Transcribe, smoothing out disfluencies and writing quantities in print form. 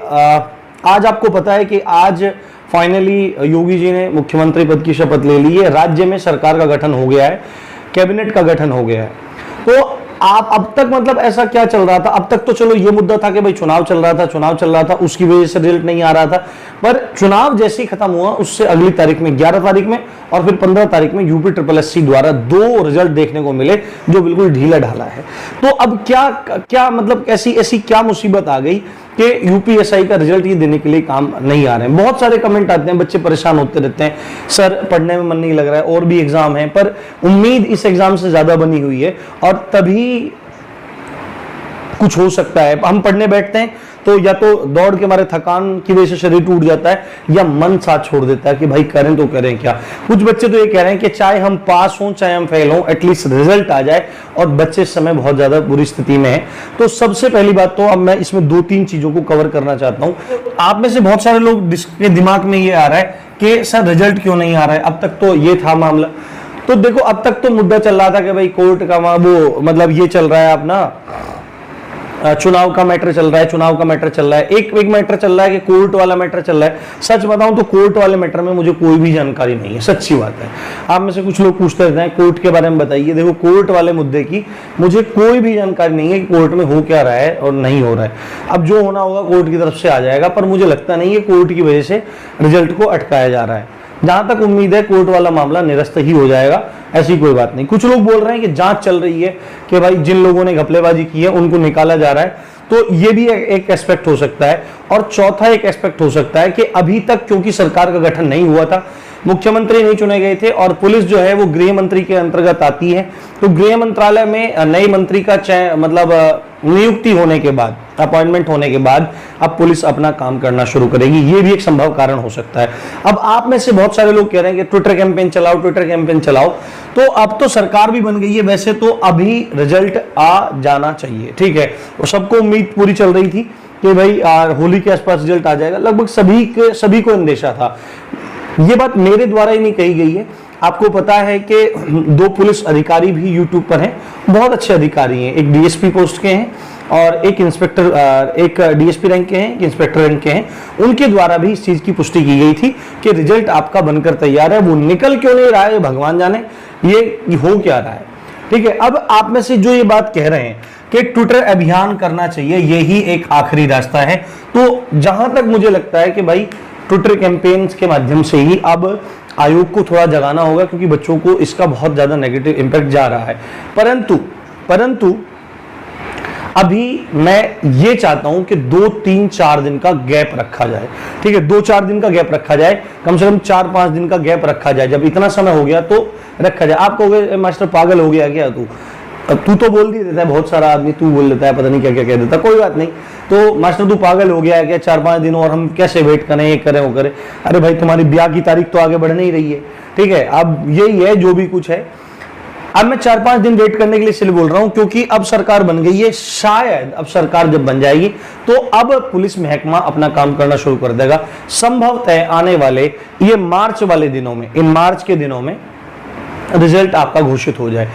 आज आपको पता है कि आज फाइनली योगी जी ने मुख्यमंत्री पद की शपथ ले ली है, राज्य में सरकार का गठन हो गया है, कैबिनेट का गठन हो गया है। तो आप अब तक मतलब ऐसा क्या चल रहा था, अब तक तो चलो ये मुद्दा था कि भाई चुनाव चल रहा था, उसकी वजह से रिजल्ट नहीं आ रहा था, पर चुनाव जैसे ही खत्म हुआ उससे अगली तारीख में 11 तारीख में और फिर 15 तारीख में यूपी SSC द्वारा 2 रिजल्ट देखने को मिले जो बिल्कुल ढीला ढाला है। तो अब क्या मतलब ऐसी क्या मुसीबत आ गई कि UPSI का रिजल्ट ये देने के लिए काम नहीं आ रहे हैं। बहुत सारे कमेंट आते हैं, बच्चे परेशान होते रहते हैं, सर पढ़ने में मन नहीं लग रहा है, और भी एग्जाम है, पर उम्मीद इस एग्जाम से ज्यादा बनी हुई है और तभी कुछ हो सकता है। हम पढ़ने बैठते हैं तो या तो दौड़ के मारे थकान की वजह से शरीर टूट जाता है या मन साथ छोड़ देता है कि भाई करें तो करें क्या। कुछ बच्चे तो ये कह रहे हैं कि चाहे हम पास हों चाहे हम फेल हों, एटलीस्ट रिजल्ट आ जाए, और बच्चे इस समय बहुत ज्यादा बुरी स्थिति में है। तो सबसे पहली बात तो अब मैं इसमें 2-3 चीजों को कवर करना चाहता हूं। आप में से बहुत सारे लोग के दिमाग में ये आ रहा है कि सर रिजल्ट क्यों नहीं आ रहा है, अब तक तो ये था मामला। तो देखो, अब तक तो मुद्दा चल रहा था कि भाई कोर्ट का वो मतलब ये चल रहा है अपना चुनाव का मैटर चल रहा है, एक मैटर चल रहा है कि कोर्ट वाला मैटर चल रहा है। सच बताऊं तो कोर्ट वाले मैटर में मुझे कोई भी जानकारी नहीं है, सच्ची बात है। आप में से कुछ लोग पूछते रहते हैं कोर्ट के बारे में बताइए। देखो, कोर्ट वाले मुद्दे की मुझे कोई भी जानकारी नहीं है कि कोर्ट में हो क्या रहा है और नहीं हो रहा है। अब जो होना होगा कोर्ट की तरफ से आ जाएगा, पर मुझे लगता नहीं है कोर्ट की वजह से रिजल्ट को अटकाया जा रहा है। जहां तक उम्मीद है कोर्ट वाला मामला निरस्त ही हो जाएगा, ऐसी कोई बात नहीं। कुछ लोग बोल रहे हैं कि जांच चल रही है कि भाई जिन लोगों ने घपलेबाजी की है उनको निकाला जा रहा है, तो ये भी एक एस्पेक्ट हो सकता है। और चौथा एक एस्पेक्ट हो सकता है कि अभी तक क्योंकि सरकार का गठन नहीं हुआ था, मुख्यमंत्री नहीं चुने गए थे और पुलिस जो है वो गृह मंत्री के अंतर्गत आती है, तो गृह मंत्रालय में नए मंत्री का मतलब नियुक्ति होने के बाद, अपॉइंटमेंट होने के बाद अब पुलिस अपना काम करना शुरू करेगी। ये भी एक संभव कारण हो सकता है। अब आप में से बहुत सारे लोग कह रहे हैं कि ट्विटर कैंपेन चलाओ, तो अब तो सरकार भी बन गई है, वैसे तो अभी रिजल्ट आ जाना चाहिए, ठीक है। और सबको उम्मीद पूरी चल रही थी कि भाई होली के आसपास रिजल्ट आ जाएगा, लगभग सभी को अंदेशा था। ये बात मेरे द्वारा ही नहीं कही गई है, आपको पता है कि 2 पुलिस अधिकारी भी यूट्यूब पर हैं, बहुत अच्छे अधिकारी हैं, एक DSP पोस्ट के हैं और एक इंस्पेक्टर, एक DSP रैंक के हैं, एक इंस्पेक्टर रैंक के हैं। उनके द्वारा भी इस चीज की पुष्टि की गई थी कि रिजल्ट आपका बनकर तैयार है, वो निकल क्यों नहीं रहा है भगवान जाने, ये हो क्या रहा है, ठीक है। अब आप में से जो ये बात कह रहे हैं कि ट्विटर अभियान करना चाहिए, यही एक आखिरी रास्ता है, तो जहां तक मुझे लगता है कि भाई ट्विटर कैंपेन्स के माध्यम से ही अब आयोग को थोड़ा जगाना होगा, क्योंकि बच्चों को इसका बहुत ज्यादा नेगेटिव इंपैक्ट जा रहा है। परंतु अभी मैं ये चाहता हूं कि 2-3-4 दिन का गैप रखा जाए, ठीक है। 2-4 दिन का गैप रखा जाए, कम से कम 4-5 दिन का गैप रखा जाए। जब इतना समय हो गया तो रखा जाए। आप कहोगे मास्टर पागल हो गया क्या तू तो बोल ही देता है, बहुत सारा आदमी तू बोल देता है, पता नहीं क्या क्या कह देता। कोई बात नहीं, तो मास्टर तू पागल हो गया है क्या, 4-5 दिन और हम कैसे वेट करें, ये करें वो करें। अरे भाई, तुम्हारी ब्याह की तारीख तो आगे बढ़ नहीं रही है, ठीक है। अब यही है जो भी कुछ है। अब मैं 4-5 दिन वेट करने के लिए इसलिए बोल रहा हूं क्योंकि अब सरकार बन गई है, शायद अब सरकार जब बन जाएगी तो अब पुलिस महकमा अपना काम करना शुरू कर देगा। संभवतः आने वाले ये मार्च वाले दिनों में, इन मार्च के दिनों में रिजल्ट आपका घोषित हो जाए।